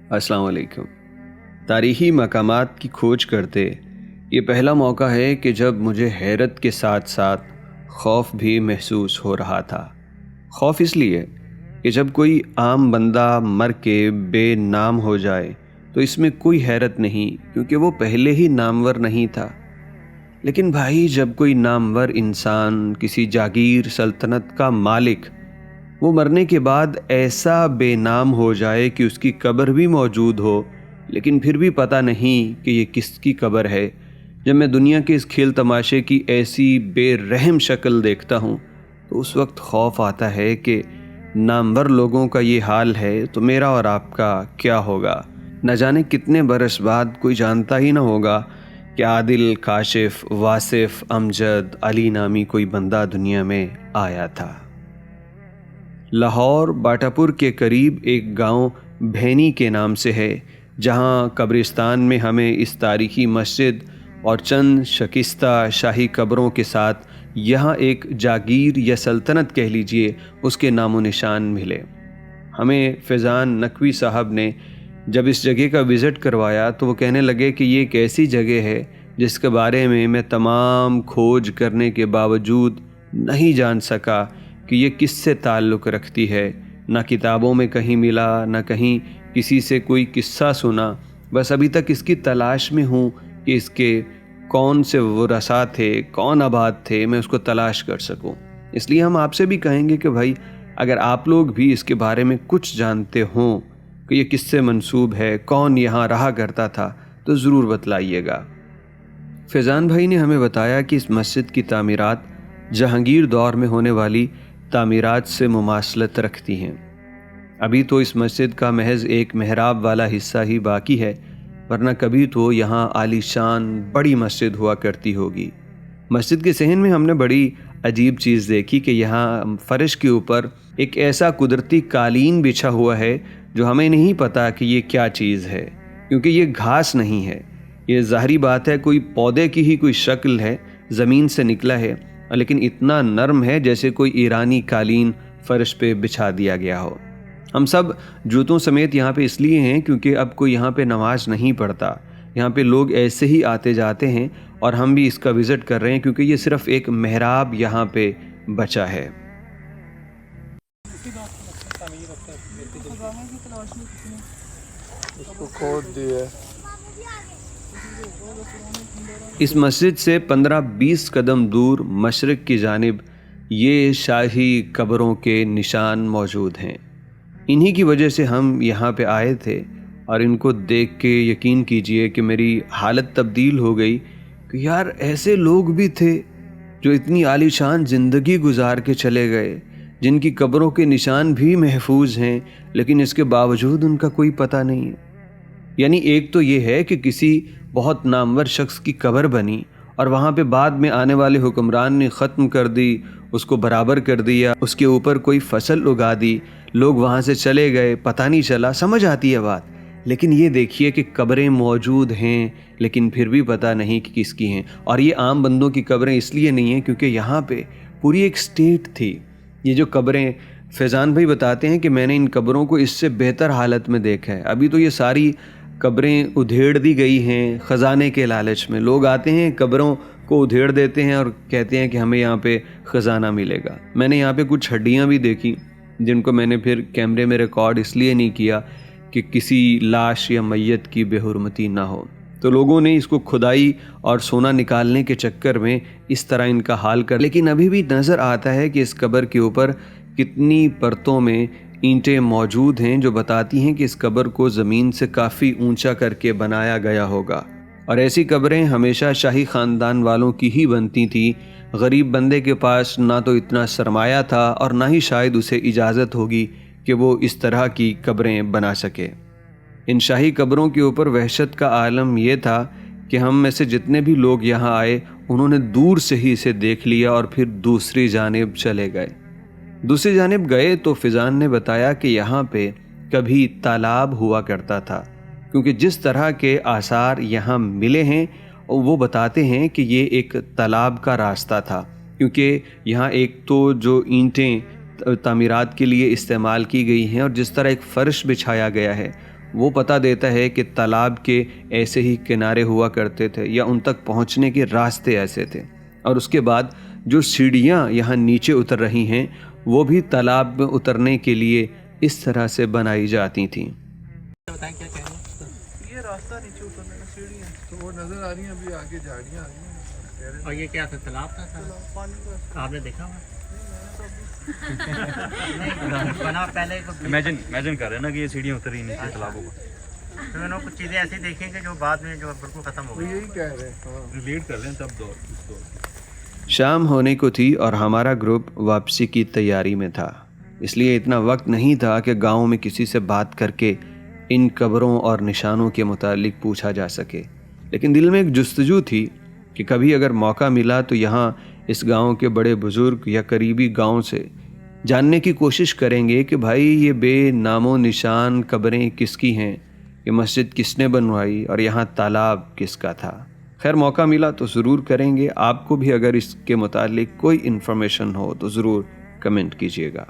अस्सलाम वालेकुम। तारीख़ी मकामात की खोज करते ये पहला मौका है कि जब मुझे हैरत के साथ साथ खौफ भी महसूस हो रहा था। खौफ इसलिए कि जब कोई आम बंदा मर के बेनाम हो जाए तो इसमें कोई हैरत नहीं, क्योंकि वो पहले ही नामवर नहीं था। लेकिन भाई, जब कोई नामवर इंसान, किसी जागीर सल्तनत का मालिक, वो मरने के बाद ऐसा बेनाम हो जाए कि उसकी कब्र भी मौजूद हो, लेकिन फिर भी पता नहीं कि ये किसकी कब्र है। जब मैं दुनिया के इस खेल तमाशे की ऐसी बेरहम शक्ल देखता हूँ तो उस वक्त खौफ आता है कि नामवर लोगों का ये हाल है तो मेरा और आपका क्या होगा। न जाने कितने बरस बाद कोई जानता ही ना होगा कि आदिल, काशिफ, वासिफ, अमजद, अली नामी कोई बंदा दुनिया में आया था। लाहौर बाटापुर के करीब एक गांव भैनी के नाम से है, जहां कब्रिस्तान में हमें इस तारीखी मस्जिद और चंद शकिस्ता शाही कब्रों के साथ यहाँ एक जागीर या सल्तनत कह लीजिए, उसके नामो निशान मिले। हमें फैज़ान नकवी साहब ने जब इस जगह का विज़िट करवाया तो वो कहने लगे कि ये एक ऐसी जगह है जिसके बारे में मैं तमाम खोज करने के बावजूद नहीं जान सका कि ये किससे ताल्लुक़ रखती है। ना किताबों में कहीं मिला, ना कहीं किसी से कोई किस्सा सुना। बस अभी तक इसकी तलाश में हूँ कि इसके कौन से वरसा थे, कौन आबाद थे, मैं उसको तलाश कर सकूँ। इसलिए हम आपसे भी कहेंगे कि भाई, अगर आप लोग भी इसके बारे में कुछ जानते हों कि ये किससे मंसूब है, कौन यहाँ रहा करता था, तो ज़रूर बतलाइएगा। फैज़ान भाई ने हमें बताया कि इस मस्जिद की तामीरात जहांगीर दौर में होने वाली तामीरात से मुमासलत रखती हैं। अभी तो इस मस्जिद का महज एक मेहराब वाला हिस्सा ही बाकी है, वरना कभी तो यहाँ आलीशान बड़ी मस्जिद हुआ करती होगी। मस्जिद के सहन में हमने बड़ी अजीब चीज़ देखी कि यहाँ फ़र्श के ऊपर एक ऐसा कुदरती कालीन बिछा हुआ है जो हमें नहीं पता कि ये क्या चीज़ है, क्योंकि ये घास नहीं है। ये ज़ाहिरी बात है, कोई पौधे की ही कोई शक्ल है, ज़मीन से निकला है, लेकिन इतना नरम है जैसे कोई ईरानी कालीन फ़र्श पे बिछा दिया गया हो। हम सब जूतों समेत यहाँ पे इसलिए हैं क्योंकि अब कोई यहाँ पे नमाज नहीं पढ़ता। यहाँ पे लोग ऐसे ही आते जाते हैं और हम भी इसका विज़िट कर रहे हैं क्योंकि ये सिर्फ़ एक मेहराब यहाँ पे बचा है। उसको खोद दिया। इस मस्जिद से 15-20 कदम दूर मशरिक़ की जानिब ये शाही कब्रों के निशान मौजूद हैं। इन्हीं की वजह से हम यहाँ पे आए थे और इनको देख के यकीन कीजिए कि मेरी हालत तब्दील हो गई कि यार, ऐसे लोग भी थे जो इतनी आलीशान ज़िंदगी गुजार के चले गए, जिनकी कब्रों के निशान भी महफूज हैं, लेकिन इसके बावजूद उनका कोई पता नहीं है। यानी एक तो ये है कि किसी बहुत नामवर शख्स की कब्र बनी और वहाँ पे बाद में आने वाले हुक्मरान ने ख़त्म कर दी, उसको बराबर कर दिया, उसके ऊपर कोई फसल उगा दी, लोग वहाँ से चले गए, पता नहीं चला। समझ आती है बात। लेकिन ये देखिए कि कब्रें मौजूद हैं लेकिन फिर भी पता नहीं कि किसकी हैं। और ये आम बंदों की कब्रें इसलिए नहीं हैं क्योंकि यहाँ पे पूरी एक स्टेट थी। ये जो कब्रें, फैज़ान भाई बताते हैं कि मैंने इन कब्रों को इससे बेहतर हालत में देखा है। अभी तो ये सारी कब्रें उधेड़ दी गई हैं ख़जाने के लालच में। लोग आते हैं, कब्रों को उधेड़ देते हैं और कहते हैं कि हमें यहाँ पे ख़जाना मिलेगा। मैंने यहाँ पे कुछ हड्डियाँ भी देखी जिनको मैंने फिर कैमरे में रिकॉर्ड इसलिए नहीं किया कि किसी लाश या मैयत की बेहुरमती ना हो। तो लोगों ने इसको खुदाई और सोना निकालने के चक्कर में इस तरह इनका हाल कर। लेकिन अभी भी नज़र आता है कि इस कब्र के ऊपर कितनी परतों में ईंटें मौजूद हैं जो बताती हैं कि इस कब्र को ज़मीन से काफ़ी ऊंचा करके बनाया गया होगा। और ऐसी कब्रें हमेशा शाही ख़ानदान वालों की ही बनती थी। गरीब बंदे के पास ना तो इतना सरमाया था और ना ही शायद उसे इजाज़त होगी कि वो इस तरह की कब्रें बना सके। इन शाही कब्रों के ऊपर वहशत का आलम यह था कि हम में से जितने भी लोग यहाँ आए, उन्होंने दूर से ही इसे देख लिया और फिर दूसरी जानिब चले गए। दूसरी जानिब गए तो फिजान ने बताया कि यहाँ पे कभी तालाब हुआ करता था, क्योंकि जिस तरह के आसार यहाँ मिले हैं वो बताते हैं कि ये एक तालाब का रास्ता था। क्योंकि यहाँ एक तो जो ईंटें तामीरात के लिए इस्तेमाल की गई हैं और जिस तरह एक फ़र्श बिछाया गया है, وہ پتہ دیتا ہے کہ تالاب کے ایسے ہی کنارے ہوا کرتے تھے یا ان تک پہنچنے کے راستے ایسے تھے، اور اس کے بعد جو سیڑھیاں یہاں نیچے اتر رہی ہیں وہ بھی تالاب میں اترنے کے لیے اس طرح سے بنائی جاتی تھیں۔ یہ راستہ نیچے اترنے کا سیڑھی ہے تو وہ نظر آ رہی ہیں، ابھی آگے جھاڑیاں آ رہی ہیں۔ اور یہ کیا تھا؟ تالاب تھا سر؟ پانی کا آپ نے دیکھا ہوا؟ بنا پہلے امیجن کر رہے ہیں نا کہ یہ سیڑھیاں اتر ہی نہیں تھی تالابوں کو، تو انہوں نے کچھ چیزیں ایسی دیکھیں کہ جو بعد میں جو بالکل ختم ہو وہ گئی۔ یہی کہہ رہے ہیں۔ ہاں ریلیٹ کر رہے ہیں تب دور۔ شام ہونے کو تھی اور ہمارا گروپ واپسی کی تیاری میں تھا، اس لیے اتنا وقت نہیں تھا کہ گاؤں میں کسی سے بات کر کے ان قبروں اور نشانوں کے متعلق پوچھا جا سکے، لیکن دل میں ایک جستجو تھی کہ کبھی اگر موقع ملا تو یہاں اس گاؤں کے بڑے بزرگ یا قریبی گاؤں سے جاننے کی کوشش کریں گے کہ بھائی یہ بے نام و نشان قبریں کس کی ہیں، یہ مسجد کس نے بنوائی اور یہاں تالاب کس کا تھا۔ خیر موقع ملا تو ضرور کریں گے۔ آپ کو بھی اگر اس کے متعلق کوئی انفارمیشن ہو تو ضرور کمنٹ کیجیے گا۔